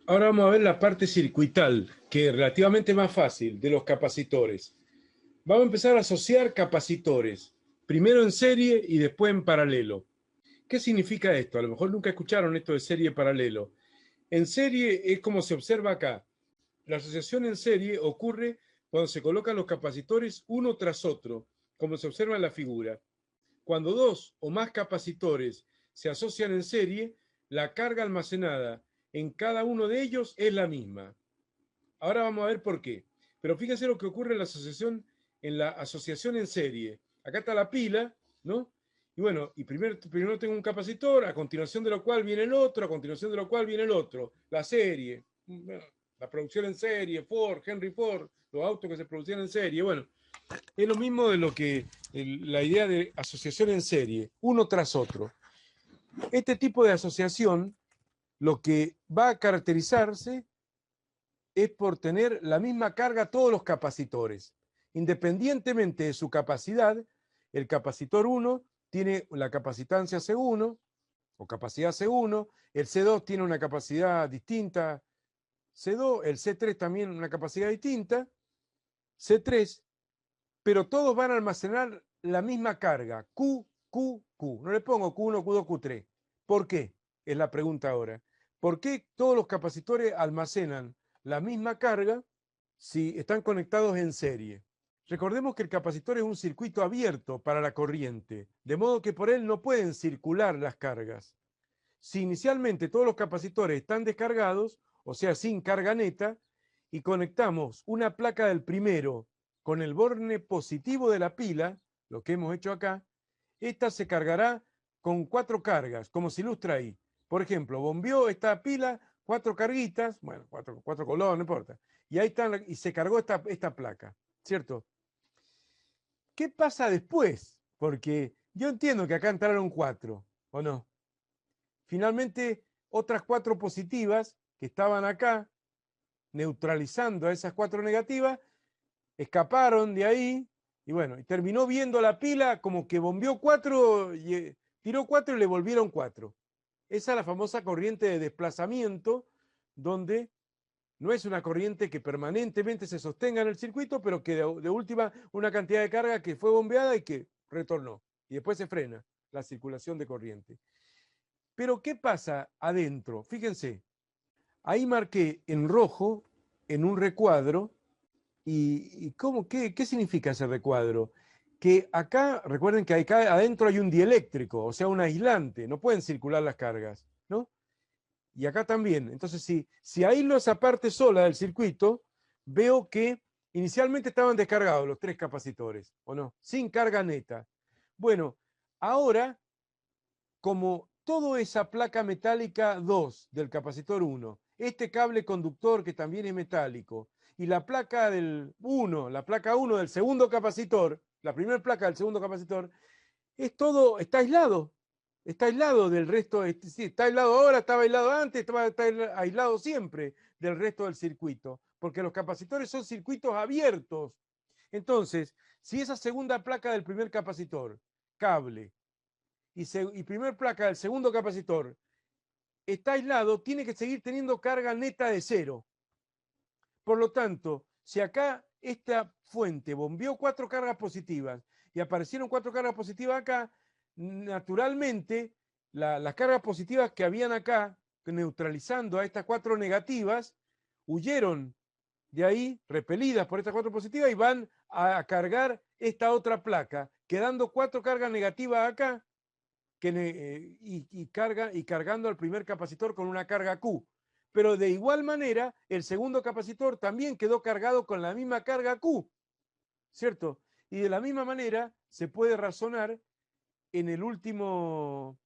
Ahora vamos a ver la parte circuital, que es relativamente más fácil, de los capacitores. Vamos a empezar a asociar capacitores, primero en serie y después en paralelo. ¿Qué significa esto? A lo mejor nunca escucharon esto de serie y paralelo. En serie es como se observa acá. La asociación en serie ocurre cuando se colocan los capacitores uno tras otro, como se observa en la figura. Cuando dos o más capacitores se asocian en serie, la carga almacenada en cada uno de ellos es la misma. Ahora vamos a ver por qué. Pero fíjense lo que ocurre en la asociación en serie. Acá está la pila, ¿no? Y bueno, primero tengo un capacitor, a continuación de lo cual viene el otro, a continuación de lo cual viene el otro. La serie, la producción en serie, Ford, Henry Ford, los autos que se producían en serie. Bueno, es lo mismo de lo que la idea de asociación en serie, uno tras otro. Este tipo de asociación lo que va a caracterizarse es por tener la misma carga todos los capacitores. Independientemente de su capacidad, el capacitor 1 tiene la capacitancia C1 o capacidad C1, el C2 tiene una capacidad distinta, C2, el C3 también una capacidad distinta, C3, pero todos van a almacenar la misma carga, Q, Q, Q. No le pongo Q1, Q2, Q3. ¿Por qué? Es la pregunta ahora. ¿Por qué todos los capacitores almacenan la misma carga si están conectados en serie? Recordemos que el capacitor es un circuito abierto para la corriente, de modo que por él no pueden circular las cargas. Si inicialmente todos los capacitores están descargados, o sea, sin carga neta, y conectamos una placa del primero con el borne positivo de la pila, lo que hemos hecho acá, esta se cargará con 4 cargas, como se ilustra ahí. Por ejemplo, bombeó esta pila 4 carguitas, bueno, 4 colones, no importa, y ahí están, y se cargó esta placa, ¿cierto? ¿Qué pasa después? Porque yo entiendo que acá entraron 4, ¿o no? Finalmente, otras 4 positivas que estaban acá, neutralizando a esas 4 negativas, escaparon de ahí y bueno, y terminó viendo la pila como que bombeó 4, tiró 4 y le volvieron 4. Esa es la famosa corriente de desplazamiento, donde no es una corriente que permanentemente se sostenga en el circuito, pero que de última una cantidad de carga que fue bombeada y que retornó. Y después se frena la circulación de corriente. Pero ¿qué pasa adentro? Fíjense, ahí marqué en rojo, en un recuadro, y ¿qué significa ese recuadro? Que acá, recuerden que acá adentro hay un dieléctrico, o sea, un aislante, no pueden circular las cargas, ¿no? Y acá también. Entonces, si aíslo esa parte sola del circuito, veo que inicialmente estaban descargados los 3 capacitores, ¿o no? Sin carga neta. Bueno, ahora como toda esa placa metálica 2 del capacitor 1, este cable conductor que también es metálico, y la placa del 1, la placa 1 del segundo capacitor, la primera placa del segundo capacitor, está aislado del resto, sí, está aislado ahora, estaba aislado antes, está aislado siempre del resto del circuito, porque los capacitores son circuitos abiertos. Entonces, si esa segunda placa del primer capacitor, cable, y primer placa del segundo capacitor está aislado, tiene que seguir teniendo carga neta de 0. Por lo tanto, si acá esta fuente bombeó 4 cargas positivas y aparecieron 4 cargas positivas acá, naturalmente las cargas positivas que habían acá, neutralizando a estas 4 negativas, huyeron de ahí, repelidas por estas 4 positivas, y van a cargar esta otra placa, quedando 4 cargas negativas acá, cargando al primer capacitor con una carga Q. Pero de igual manera, el segundo capacitor también quedó cargado con la misma carga Q, ¿cierto? Y de la misma manera se puede razonar en el último,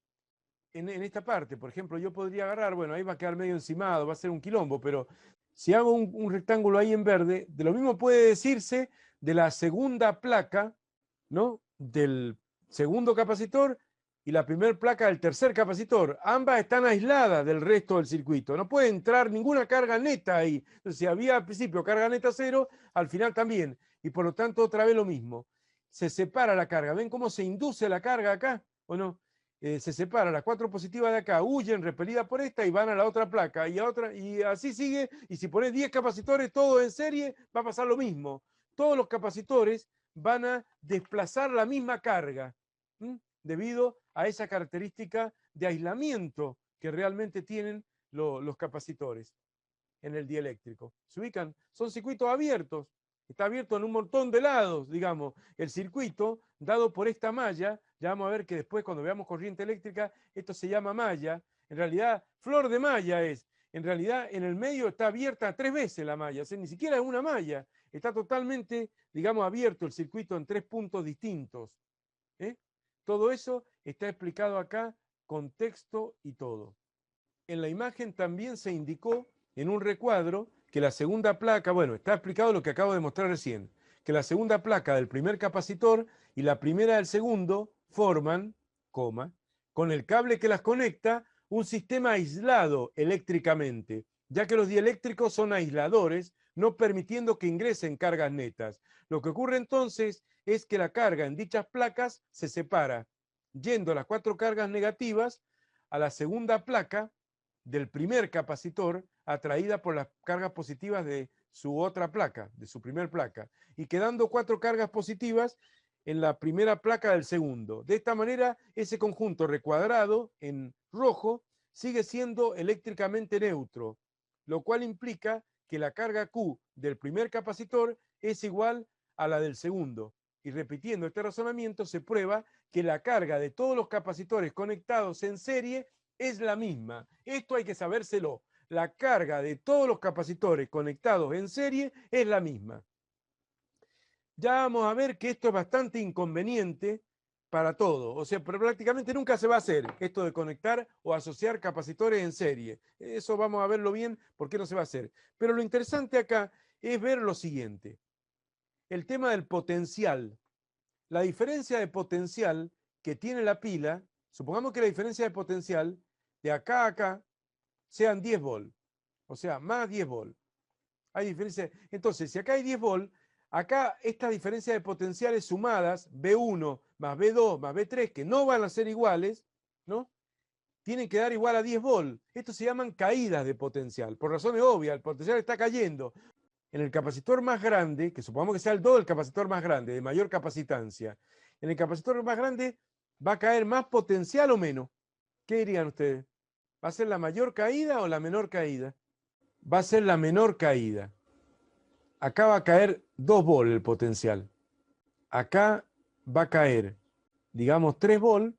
en esta parte. Por ejemplo, yo podría agarrar, bueno, ahí va a quedar medio encimado, va a ser un quilombo, pero si hago un rectángulo ahí en verde, de lo mismo puede decirse de la segunda placa, ¿no? Del segundo capacitor y la primera placa del tercer capacitor. Ambas están aisladas del resto del circuito. No puede entrar ninguna carga neta ahí. Entonces, si había al principio carga neta 0, al final también. Y por lo tanto, otra vez lo mismo. Se separa la carga. ¿Ven cómo se induce la carga acá? ¿O no? se separan, las 4 positivas de acá huyen repelidas por esta y van a la otra placa y a otra, y así sigue. Y si pones 10 capacitores todos en serie, va a pasar lo mismo. Todos los capacitores van a desplazar la misma carga, debido a esa característica de aislamiento que realmente tienen los capacitores en el dieléctrico. ¿Se ubican? Son circuitos abiertos. Está abierto en un montón de lados, digamos. El circuito, dado por esta malla, ya vamos a ver que después cuando veamos corriente eléctrica, esto se llama malla. En realidad, flor de malla es. En realidad, en el medio está abierta 3 veces la malla. O sea, ni siquiera es una malla. Está totalmente, digamos, abierto el circuito en 3 puntos distintos. Todo eso está explicado acá con texto y todo. En la imagen también se indicó en un recuadro que la segunda placa, bueno, está explicado lo que acabo de mostrar recién, que la segunda placa del primer capacitor y la primera del segundo forman, con el cable que las conecta, un sistema aislado eléctricamente, ya que los dieléctricos son aisladores, no permitiendo que ingresen cargas netas. Lo que ocurre entonces es que la carga en dichas placas se separa, yendo las 4 cargas negativas a la segunda placa del primer capacitor, atraída por las cargas positivas de su otra placa, de su primer placa, y quedando 4 cargas positivas en la primera placa del segundo. De esta manera, ese conjunto recuadrado en rojo sigue siendo eléctricamente neutro, lo cual implica que la carga Q del primer capacitor es igual a la del segundo. Y repitiendo este razonamiento, se prueba que la carga de todos los capacitores conectados en serie es la misma. Esto hay que sabérselo. La carga de todos los capacitores conectados en serie es la misma. Ya vamos a ver que esto es bastante inconveniente para todo. O sea, pero prácticamente nunca se va a hacer esto de conectar o asociar capacitores en serie. Eso vamos a verlo bien porque no se va a hacer. Pero lo interesante acá es ver lo siguiente. El tema del potencial. La diferencia de potencial que tiene la pila, supongamos que la diferencia de potencial de acá a acá sean 10 volt, o sea, más 10 volt. Hay diferencia. Entonces, si acá hay 10 volt, acá esta diferencia de potenciales sumadas, B1 más B2 más B3, que no van a ser iguales, ¿no? Tienen que dar igual a 10 volt. Esto se llaman caídas de potencial, por razones obvias, el potencial está cayendo. En el capacitor más grande, que supongamos que sea el 2 del capacitor más grande, de mayor capacitancia, en el capacitor más grande va a caer más potencial o menos. ¿Qué dirían ustedes? ¿Va a ser la mayor caída o la menor caída? Va a ser la menor caída. Acá va a caer 2 volt el potencial. Acá va a caer, digamos, 3 volt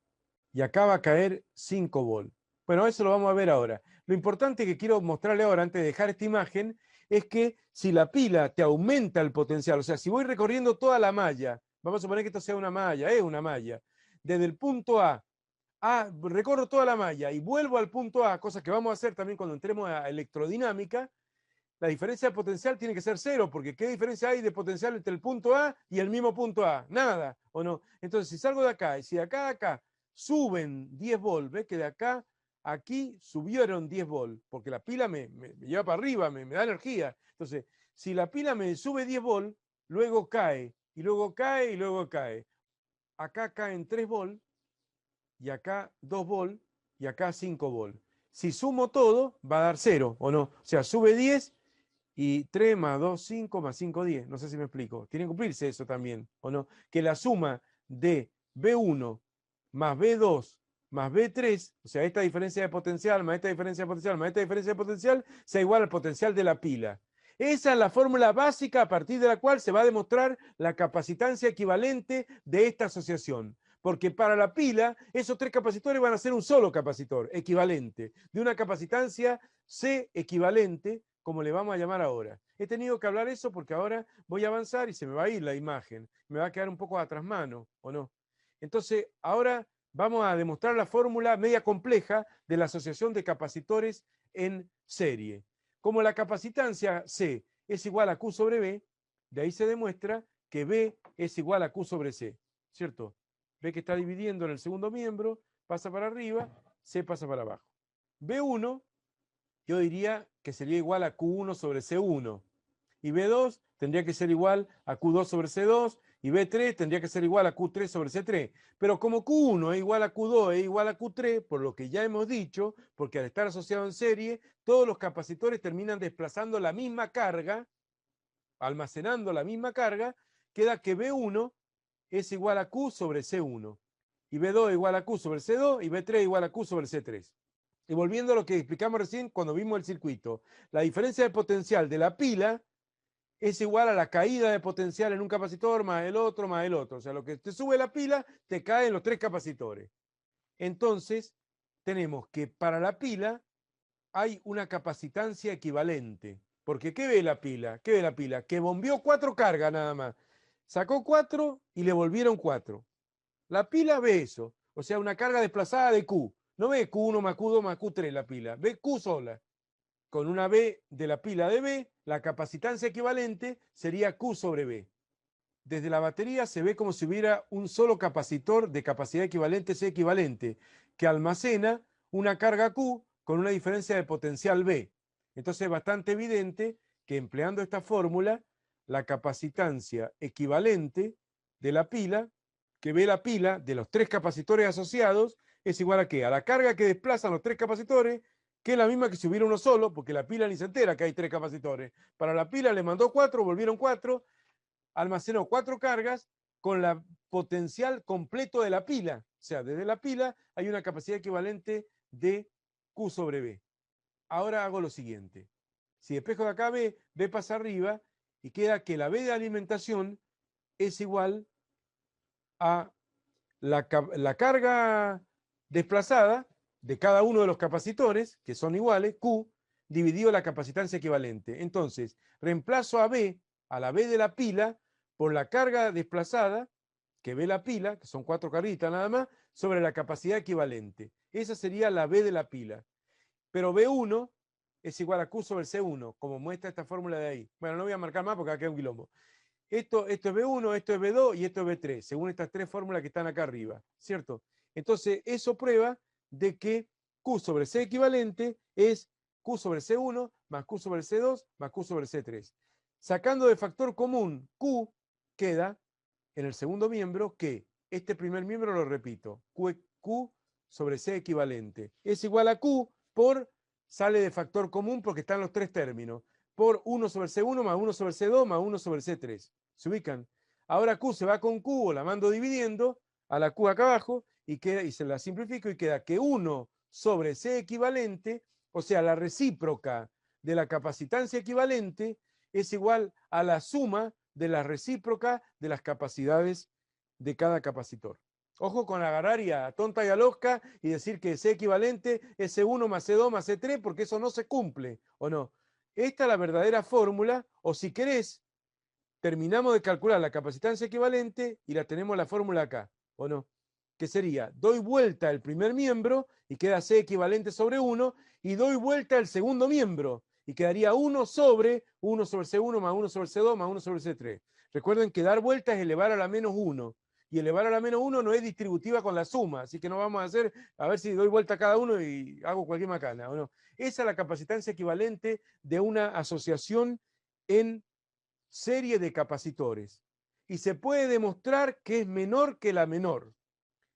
y acá va a caer 5 volt. Bueno, eso lo vamos a ver ahora. Lo importante que quiero mostrarle ahora, antes de dejar esta imagen, es que si la pila te aumenta el potencial, o sea, si voy recorriendo toda la malla, vamos a suponer que esto sea una malla, es una malla, desde el punto A, recorro toda la malla y vuelvo al punto A, cosa que vamos a hacer también cuando entremos a electrodinámica, la diferencia de potencial tiene que ser 0, porque ¿qué diferencia hay de potencial entre el punto A y el mismo punto A? Nada, ¿o no? Entonces, si salgo de acá y si de acá a acá suben 10 volt, ¿ves que de acá a aquí subieron 10 volt? Porque la pila me lleva para arriba, me da energía. Entonces, si la pila me sube 10 volt, luego cae, y luego cae, y luego cae. Acá caen 3 volt, y acá 2 volt, y acá 5 volt. Si sumo todo, va a dar 0, ¿o no? O sea, sube 10 y 3 más 2, 5 más 5, 10. No sé si me explico. Tiene que cumplirse eso también, ¿o no? Que la suma de B1 más B2 más B3, o sea, esta diferencia de potencial más esta diferencia de potencial más esta diferencia de potencial, sea igual al potencial de la pila. Esa es la fórmula básica a partir de la cual se va a demostrar la capacitancia equivalente de esta asociación. Porque para la pila, esos 3 capacitores van a ser un solo capacitor equivalente, de una capacitancia C equivalente, como le vamos a llamar ahora. He tenido que hablar eso porque ahora voy a avanzar y se me va a ir la imagen. Me va a quedar un poco atrás mano, ¿o no? Entonces, ahora vamos a demostrar la fórmula media compleja de la asociación de capacitores en serie. Como la capacitancia C es igual a Q sobre B, de ahí se demuestra que B es igual a Q sobre C, ¿cierto? Ve que está dividiendo en el segundo miembro, pasa para arriba, C pasa para abajo. B1, yo diría que sería igual a Q1 sobre C1. Y B2 tendría que ser igual a Q2 sobre C2, y B3 tendría que ser igual a Q3 sobre C3. Pero como Q1 es igual a Q2 es igual a Q3, por lo que ya hemos dicho, porque al estar asociado en serie, todos los capacitores terminan desplazando la misma carga, almacenando la misma carga, queda que B1 es igual a Q sobre C1, y B2 es igual a Q sobre C2, y B3 es igual a Q sobre C3. Y volviendo a lo que explicamos recién cuando vimos el circuito, la diferencia de potencial de la pila es igual a la caída de potencial en un capacitor más el otro más el otro. O sea, lo que te sube la pila, te caen los tres capacitores. Entonces, tenemos que para la pila hay una capacitancia equivalente. Porque ¿qué ve la pila? ¿Qué ve la pila? Que bombeó 4 cargas nada más. Sacó 4 y le volvieron 4. La pila ve eso. O sea, una carga desplazada de Q. No ve Q1 más Q2 más Q3 la pila. Ve Q sola. Con una B de la pila de B, la capacitancia equivalente sería Q sobre B. Desde la batería se ve como si hubiera un solo capacitor de capacidad equivalente C equivalente, que almacena una carga Q con una diferencia de potencial B. Entonces es bastante evidente que empleando esta fórmula, la capacitancia equivalente de la pila, que ve la pila de los tres capacitores asociados, es igual a ¿qué? A la carga que desplazan los tres capacitores, que es la misma que si hubiera uno solo, porque la pila ni se entera que hay tres capacitores. Para la pila le mandó 4, volvieron 4, almacenó 4 cargas con la potencial completo de la pila. O sea, desde la pila hay una capacidad equivalente de Q sobre B. Ahora hago lo siguiente. Si despejo de acá B, B pasa arriba y queda que la B de alimentación es igual a la carga desplazada de cada uno de los capacitores, que son iguales, Q, dividido la capacitancia equivalente. Entonces, reemplazo a B, a la B de la pila, por la carga desplazada que ve la pila, que son 4 carritas nada más, sobre la capacidad equivalente. Esa sería la B de la pila. Pero B1 es igual a Q sobre C1, como muestra esta fórmula de ahí. Bueno, no voy a marcar más porque acá queda un quilombo. Esto es B1, esto es B2 y esto es B3, según estas tres fórmulas que están acá arriba, ¿cierto? Entonces, eso prueba de que Q sobre C equivalente es Q sobre C1 más Q sobre C2 más Q sobre C3. Sacando de factor común Q, queda en el segundo miembro que este primer miembro, lo repito, Q sobre C equivalente es igual a Q por, sale de factor común porque están los tres términos, por 1 sobre C1 más 1 sobre C2 más 1 sobre C3. ¿Se ubican? Ahora Q se va con Q, o la mando dividiendo a la Q acá abajo y se la simplifico y queda que 1 sobre C equivalente, o sea, la recíproca de la capacitancia equivalente es igual a la suma de la recíproca de las capacidades de cada capacitor. Ojo con agarrar y a tonta y a loca y decir que C equivalente es C1 más C2 más C3, porque eso no se cumple, ¿o no? Esta es la verdadera fórmula, o si querés, terminamos de calcular la capacitancia equivalente y la tenemos la fórmula acá, ¿o no? Que sería, doy vuelta al primer miembro y queda C equivalente sobre 1, y doy vuelta al segundo miembro y quedaría 1 sobre C1 más 1 sobre C2 más 1 sobre C3. Recuerden que dar vuelta es elevar a la menos 1, y elevar a la menos 1 no es distributiva con la suma, así que no vamos a hacer, a ver si doy vuelta a cada uno y hago cualquier macana, ¿o no? Esa es la capacitancia equivalente de una asociación en serie de capacitores. Y se puede demostrar que es menor que la menor.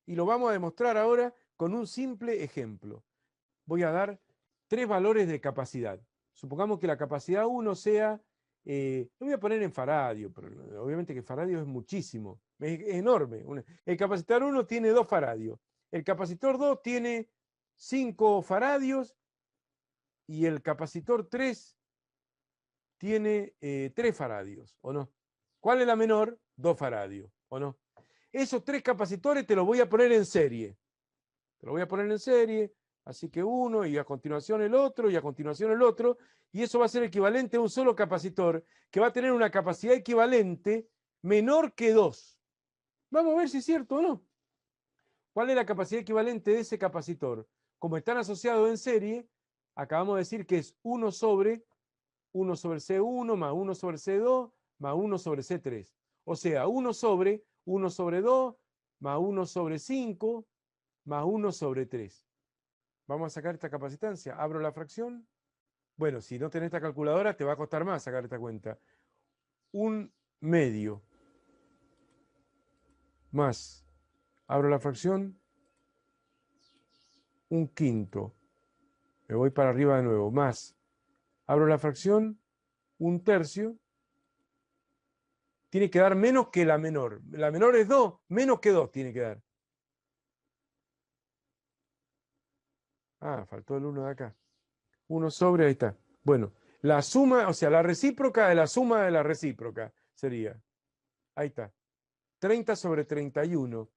Y lo vamos a demostrar ahora con un simple ejemplo. Voy a dar 3 valores de capacidad. Supongamos que la capacidad 1 sea, lo voy a poner en faradio, pero obviamente que faradio es muchísimo, es enorme. El capacitor 1 tiene 2 faradios, el capacitor 2 tiene 5 faradios y el capacitor 3 tiene 3 faradios, ¿o no? ¿Cuál es la menor? 2 faradios, ¿o no? Esos 3 capacitores te los voy a poner en serie. Te lo voy a poner en serie, así que uno y a continuación el otro y a continuación el otro, y eso va a ser equivalente a un solo capacitor que va a tener una capacidad equivalente menor que 2. Vamos a ver si es cierto o no. ¿Cuál es la capacidad equivalente de ese capacitor? Como están asociados en serie, acabamos de decir que es 1 sobre C1 más 1 sobre C2 más 1 sobre C3. O sea, 1 sobre 2 más 1 sobre 5 más 1 sobre 3. Vamos a sacar esta capacitancia. Abro la fracción. Bueno, si no tenés esta calculadora, te va a costar más sacar esta cuenta. 1 medio más, abro la fracción, 1/5. Me voy para arriba de nuevo, más, abro la fracción, 1/3. Tiene que dar menos que la menor. La menor es 2, menos que 2 tiene que dar. Ah, faltó el 1 de acá. 1 sobre, ahí está. Bueno, la suma, o sea, la recíproca de la suma de la recíproca sería. Ahí está. 30 sobre 31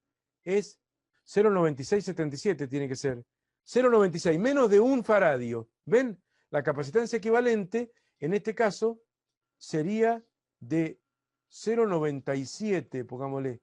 es 0,9677 tiene que ser. 0,96, menos de 1 faradio. ¿Ven? La capacitancia equivalente, en este caso, sería de 0,97, pongámosle,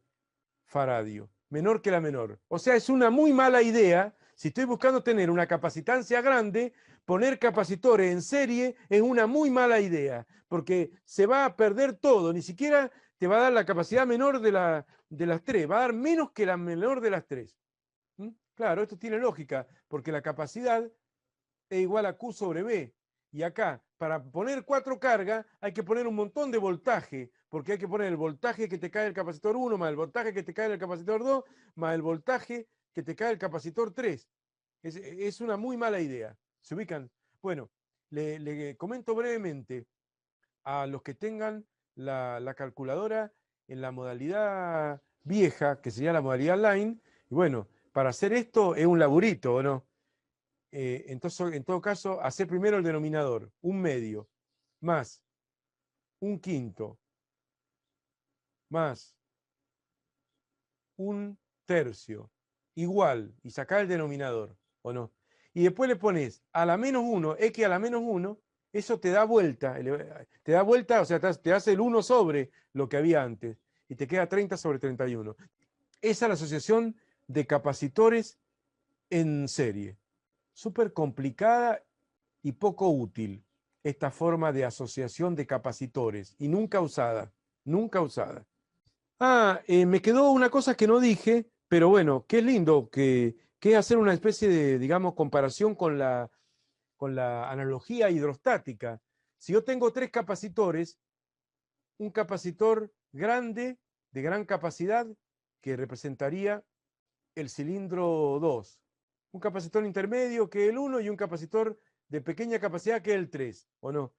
faradio, menor que la menor. O sea, es una muy mala idea, si estoy buscando tener una capacitancia grande, poner capacitores en serie es una muy mala idea, porque se va a perder todo, ni siquiera te va a dar la capacidad menor de las tres, va a dar menos que la menor de las tres. ¿Mm? Claro, esto tiene lógica, porque la capacidad es igual a Q sobre B. Y acá, para poner 4 cargas, hay que poner un montón de voltaje, porque hay que poner el voltaje que te cae el capacitor 1, más el voltaje que te cae el capacitor 2, más el voltaje que te cae el capacitor 3. Es una muy mala idea. ¿Se ubican? Bueno, le comento brevemente a los que tengan la calculadora en la modalidad vieja, que sería la modalidad line. Y bueno, para hacer esto es un laburito, ¿o no? Entonces, en todo caso, hacer primero el denominador, 1/2, más 1/5, más 1/3, igual, y sacar el denominador, ¿o no? Y después le pones a la menos 1, x a la menos 1, eso te da vuelta, o sea, te hace el 1 sobre lo que había antes, y te queda 30 sobre 31. Esa es la asociación de capacitores en serie. Súper complicada y poco útil esta forma de asociación de capacitores y nunca usada, nunca usada. Me quedó una cosa que no dije, pero bueno, qué lindo que es hacer una especie de, digamos, comparación con la analogía hidrostática. Si yo tengo 3 capacitores, un capacitor grande, de gran capacidad, que representaría el cilindro 2, un capacitor intermedio que es el 1 y un capacitor de pequeña capacidad que es el 3, ¿o no?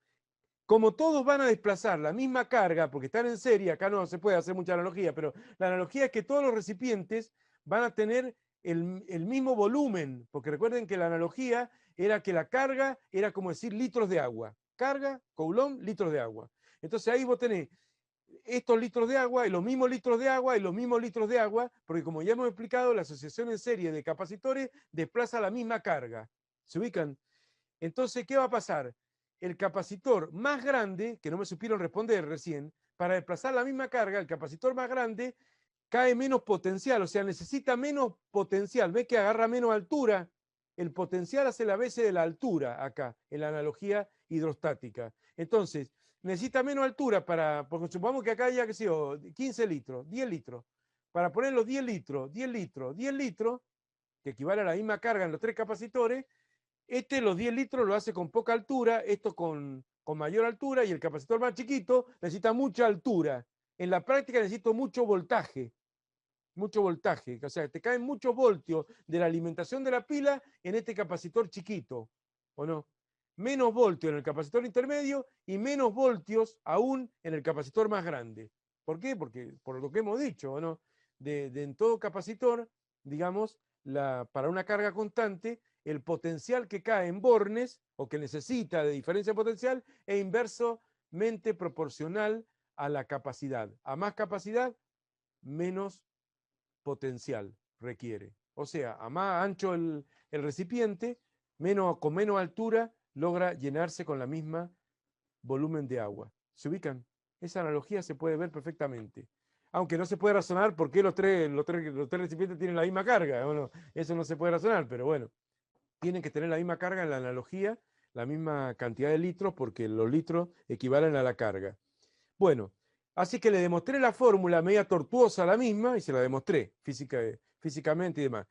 Como todos van a desplazar la misma carga, porque están en serie, acá no se puede hacer mucha analogía, pero la analogía es que todos los recipientes van a tener el mismo volumen, porque recuerden que la analogía era que la carga era como decir litros de agua. Carga, coulomb, litros de agua. Entonces ahí vos tenés estos litros de agua y los mismos litros de agua y los mismos litros de agua, porque como ya hemos explicado, la asociación en serie de capacitores desplaza la misma carga. ¿Se ubican? Entonces, ¿qué va a pasar? El capacitor más grande, que no me supieron responder recién, para desplazar la misma carga, el capacitor más grande cae menos potencial, o sea, necesita menos potencial. ¿Ves que agarra menos altura? El potencial hace la base de la altura acá, en la analogía hidrostática. Entonces, necesita menos altura porque supongamos que acá haya, qué sé yo, 15 litros, 10 litros. Para poner los 10 litros, 10 litros, 10 litros, que equivale a la misma carga en los 3 capacitores, los 10 litros lo hace con poca altura, esto con mayor altura, y el capacitor más chiquito necesita mucha altura. En la práctica necesito mucho voltaje, o sea, te caen muchos voltios de la alimentación de la pila en este capacitor chiquito, ¿o no? Menos voltios en el capacitor intermedio y menos voltios aún en el capacitor más grande. ¿Por qué? Porque por lo que hemos dicho, ¿o no? En todo capacitor, digamos, para una carga constante, el potencial que cae en bornes o que necesita de diferencia potencial es inversamente proporcional a la capacidad. A más capacidad, menos potencial requiere. O sea, a más ancho el recipiente, con menos altura, logra llenarse con la misma volumen de agua. ¿Se ubican? Esa analogía se puede ver perfectamente. Aunque no se puede razonar por qué los tres recipientes tienen la misma carga. Bueno, eso no se puede razonar, pero bueno, tienen que tener la misma carga en la analogía, la misma cantidad de litros, porque los litros equivalen a la carga. Bueno, así que le demostré la fórmula media tortuosa la misma y se la demostré físicamente y demás.